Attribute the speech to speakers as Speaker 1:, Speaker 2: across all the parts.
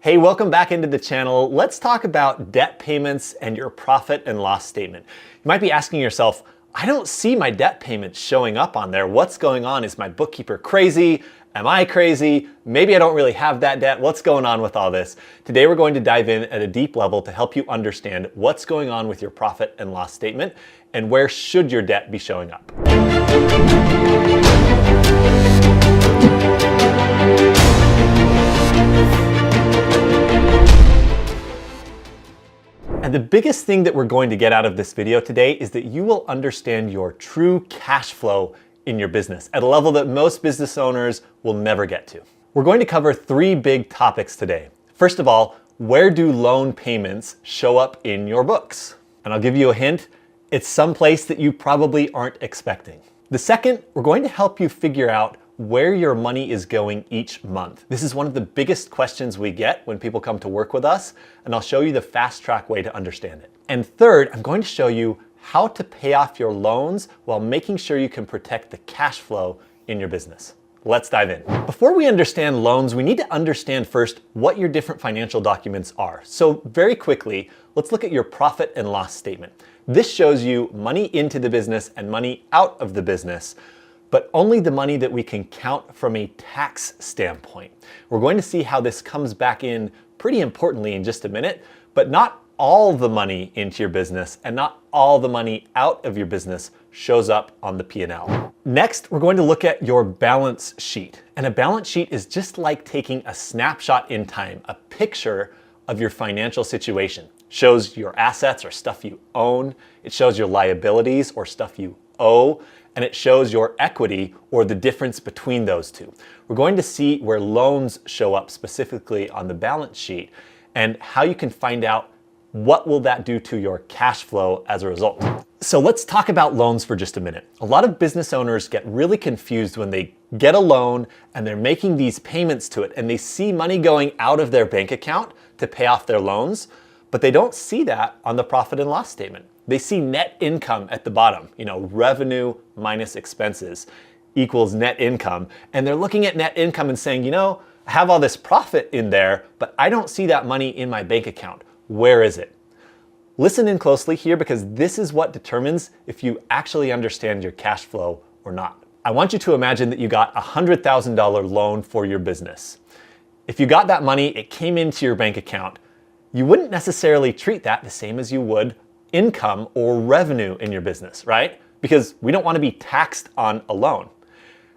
Speaker 1: Hey, welcome back into the channel. Let's talk about debt payments and your profit and loss statement. You might be asking yourself, I don't see my debt payments showing up on there. What's going on? Is my bookkeeper crazy? Am I crazy? Maybe I don't really have that debt. What's going on with all this? Today we're going to dive in at a deep level to help you understand what's going on with your profit and loss statement and where should your debt be showing up. And the biggest thing that we're going to get out of this video today is that you will understand your true cash flow in your business at a level that most business owners will never get to. We're going to cover three big topics today. First of all, where do loan payments show up in your books? And I'll give you a hint, it's someplace that you probably aren't expecting. The second, we're going to help you figure out where your money is going each month. This is one of the biggest questions we get when people come to work with us, and I'll show you the fast track way to understand it. And third, I'm going to show you how to pay off your loans while making sure you can protect the cash flow in your business. Let's dive in. Before we understand loans, we need to understand first what your different financial documents are. So very quickly, let's look at your profit and loss statement. This shows you money into the business and money out of the business, but only the money that we can count from a tax standpoint. We're going to see how this comes back in pretty importantly in just a minute, but not all the money into your business and not all the money out of your business shows up on the P&L. Next, we're going to look at your balance sheet. And a balance sheet is just like taking a snapshot in time, a picture of your financial situation. Shows your assets or stuff you own. It shows your liabilities or stuff you owe. And it shows your equity or the difference between those two. We're going to see where loans show up specifically on the balance sheet and how you can find out what will that do to your cash flow as a result. So let's talk about loans for just a minute. A lot of business owners get really confused when they get a loan and they're making these payments to it and they see money going out of their bank account to pay off their loans, but they don't see that on the profit and loss statement. They see net income at the bottom, revenue minus expenses equals net income. And they're looking at net income and saying, I have all this profit in there, but I don't see that money in my bank account. Where is it? Listen in closely here because this is what determines if you actually understand your cash flow or not. I want you to imagine that you got a $100,000 loan for your business. If you got that money, it came into your bank account. You wouldn't necessarily treat that the same as you would income or revenue in your business, right? Because we don't want to be taxed on a loan.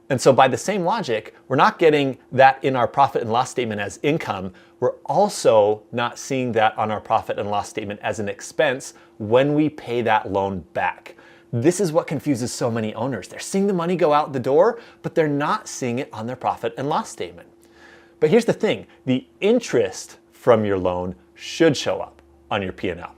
Speaker 1: And so by the same logic, we're not getting that in our profit and loss statement as income. We're also not seeing that on our profit and loss statement as an expense when we pay that loan back. This is what confuses so many owners. They're seeing the money go out the door, but they're not seeing it on their profit and loss statement. But here's the thing, the interest from your loan should show up on your P&L.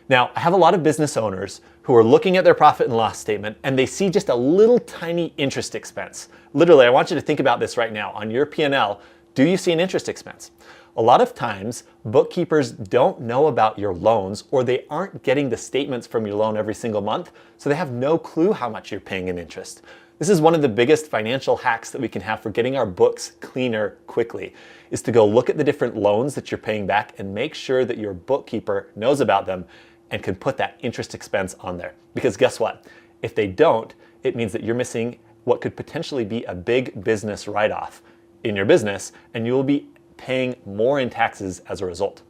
Speaker 1: Now, I have a lot of business owners who are looking at their profit and loss statement and they see just a little tiny interest expense. Literally, I want you to think about this right now. On your P&L, do you see an interest expense? A lot of times, bookkeepers don't know about your loans or they aren't getting the statements from your loan every single month, so they have no clue how much you're paying in interest. This is one of the biggest financial hacks that we can have for getting our books cleaner quickly, is to go look at the different loans that you're paying back and make sure that your bookkeeper knows about them and can put that interest expense on there. Because guess what? If they don't, it means that you're missing what could potentially be a big business write-off in your business, and you will be paying more in taxes as a result.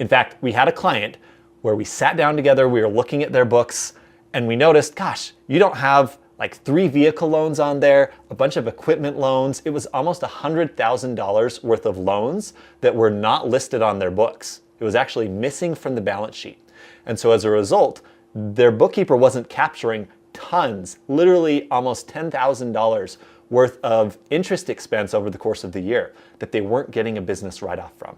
Speaker 1: In fact, we had a client where we sat down together, we were looking at their books, and we noticed, gosh, you don't have like 3 vehicle loans on there, a bunch of equipment loans. It was almost $100,000 worth of loans that were not listed on their books. It was actually missing from the balance sheet. And so as a result, their bookkeeper wasn't capturing tons, literally almost $10,000 worth of interest expense over the course of the year that they weren't getting a business write-off from.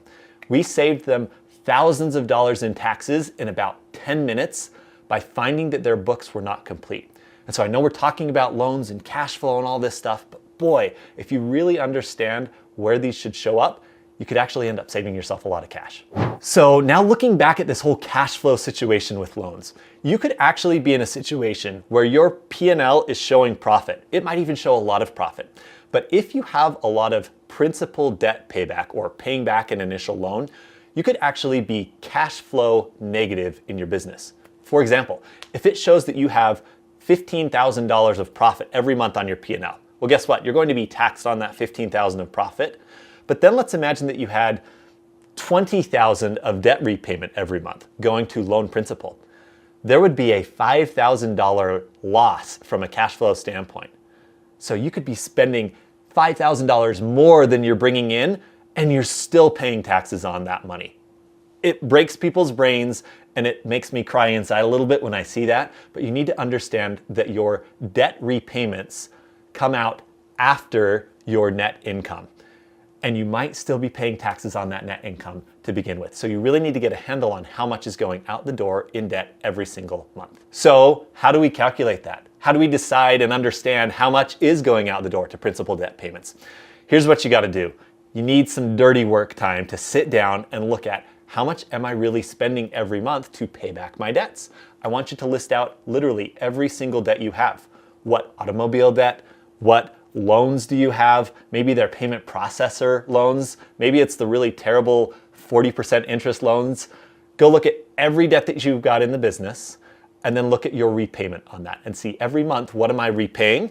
Speaker 1: We saved them thousands of dollars in taxes in about 10 minutes by finding that their books were not complete. And so I know we're talking about loans and cash flow and all this stuff, but boy, if you really understand where these should show up, you could actually end up saving yourself a lot of cash. So now looking back at this whole cash flow situation with loans, you could actually be in a situation where your P&L is showing profit. It might even show a lot of profit, But if you have a lot of principal debt payback or paying back an initial loan, you could actually be cash flow negative in your business. For example, if it shows that you have $15,000 of profit every month on your P&L, well, guess what? You're going to be taxed on that $15,000 of profit. But then let's imagine that you had $20,000 of debt repayment every month going to loan principal. There would be a $5,000 loss from a cash flow standpoint. So you could be spending $5,000 more than you're bringing in, and you're still paying taxes on that money. It breaks people's brains, and it makes me cry inside a little bit when I see that, but you need to understand that your debt repayments come out after your net income. And you might still be paying taxes on that net income to begin with. So you really need to get a handle on how much is going out the door in debt every single month. So how do we calculate that? How do we decide and understand how much is going out the door to principal debt payments? Here's what you got to do. You need some dirty work time to sit down and look at how much am I really spending every month to pay back my debts? I want you to list out literally every single debt you have. What automobile debt? What loans do you have? Maybe they're payment processor loans. Maybe it's the really terrible 40% interest loans. Go look at every debt that you've got in the business and then look at your repayment on that and see every month, what am I repaying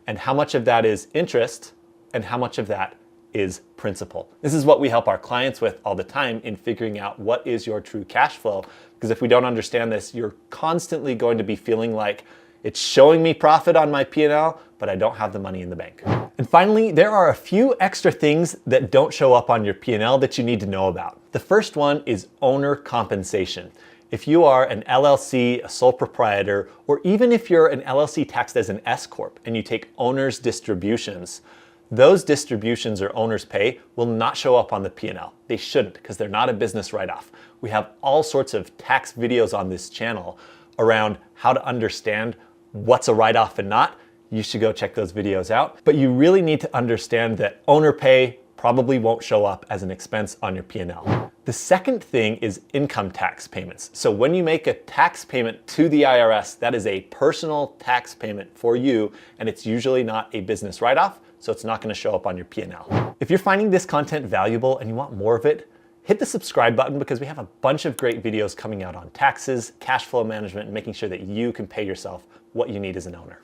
Speaker 1: and how much of that is interest and how much of that is principal. This is what we help our clients with all the time in figuring out what is your true cash flow. Because if we don't understand this, you're constantly going to be feeling like it's showing me profit on my P&L, but I don't have the money in the bank. And finally, there are a few extra things that don't show up on your P&L that you need to know about. The first one is owner compensation. If you are an LLC, a sole proprietor, or even if you're an LLC taxed as an S Corp and you take owner's distributions, those distributions or owner's pay will not show up on the P&L. They shouldn't because they're not a business write-off. We have all sorts of tax videos on this channel around how to understand what's a write-off and not. You should go check those videos out. But you really need to understand that owner pay probably won't show up as an expense on your P&L. The second thing is income tax payments. So when you make a tax payment to the IRS, that is a personal tax payment for you, and it's usually not a business write-off, so it's not gonna show up on your P&L. If you're finding this content valuable and you want more of it, hit the subscribe button because we have a bunch of great videos coming out on taxes, cash flow management, and making sure that you can pay yourself what you need as an owner.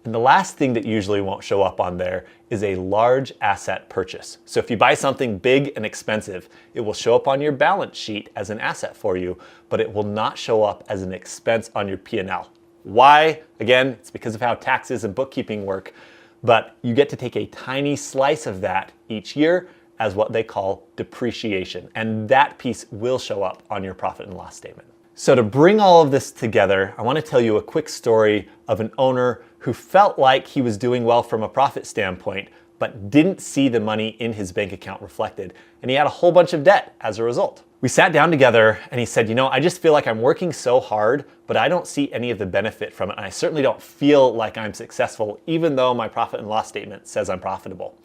Speaker 1: And the last thing that usually won't show up on there is a large asset purchase. So if you buy something big and expensive, it will show up on your balance sheet as an asset for you, but it will not show up as an expense on your P&L. Why? Again, it's because of how taxes and bookkeeping work, but you get to take a tiny slice of that each year as what they call depreciation. And that piece will show up on your profit and loss statement. So to bring all of this together, I want to tell you a quick story of an owner who felt like he was doing well from a profit standpoint, but didn't see the money in his bank account reflected. And he had a whole bunch of debt as a result. We sat down together and he said, I just feel like I'm working so hard, but I don't see any of the benefit from it. And I certainly don't feel like I'm successful, even though my profit and loss statement says I'm profitable.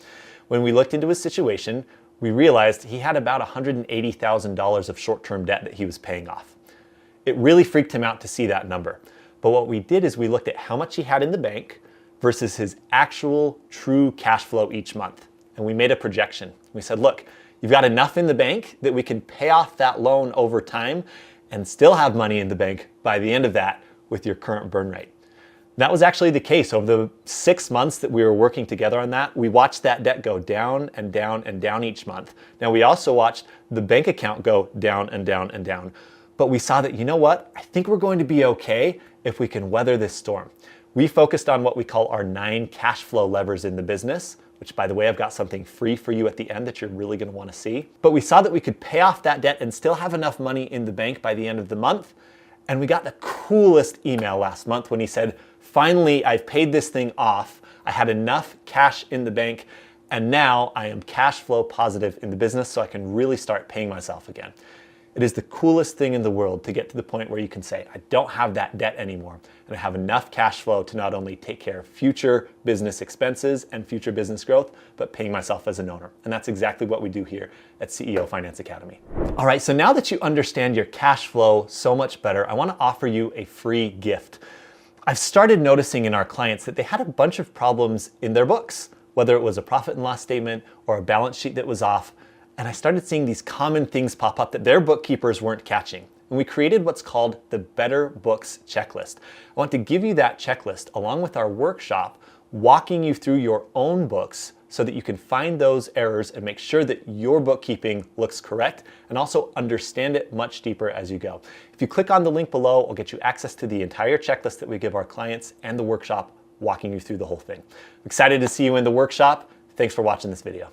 Speaker 1: When we looked into his situation, we realized he had about $180,000 of short-term debt that he was paying off. It really freaked him out to see that number. But what we did is we looked at how much he had in the bank versus his actual true cash flow each month. And we made a projection. We said, look, you've got enough in the bank that we can pay off that loan over time and still have money in the bank by the end of that with your current burn rate. That was actually the case. Over the 6 months that we were working together on that, we watched that debt go down and down and down each month. Now we also watched the bank account go down and down and down. But we saw that, I think we're going to be okay if we can weather this storm. We focused on what we call our 9 cash flow levers in the business, which by the way, I've got something free for you at the end that you're really gonna wanna see. But we saw that we could pay off that debt and still have enough money in the bank by the end of the month. And we got the coolest email last month when he said, finally, I've paid this thing off. I had enough cash in the bank and now I am cash flow positive in the business so I can really start paying myself again. It is the coolest thing in the world to get to the point where you can say, I don't have that debt anymore, and I have enough cash flow to not only take care of future business expenses and future business growth, but paying myself as an owner. And that's exactly what we do here at CEO Finance Academy. All right, so now that you understand your cash flow so much better, I want to offer you a free gift. I've started noticing in our clients that they had a bunch of problems in their books, whether it was a profit and loss statement or a balance sheet that was off. And I started seeing these common things pop up that their bookkeepers weren't catching. And we created what's called the Better Books Checklist. I want to give you that checklist along with our workshop, walking you through your own books so that you can find those errors and make sure that your bookkeeping looks correct and also understand it much deeper as you go. If you click on the link below, it'll get you access to the entire checklist that we give our clients and the workshop walking you through the whole thing. I'm excited to see you in the workshop. Thanks for watching this video.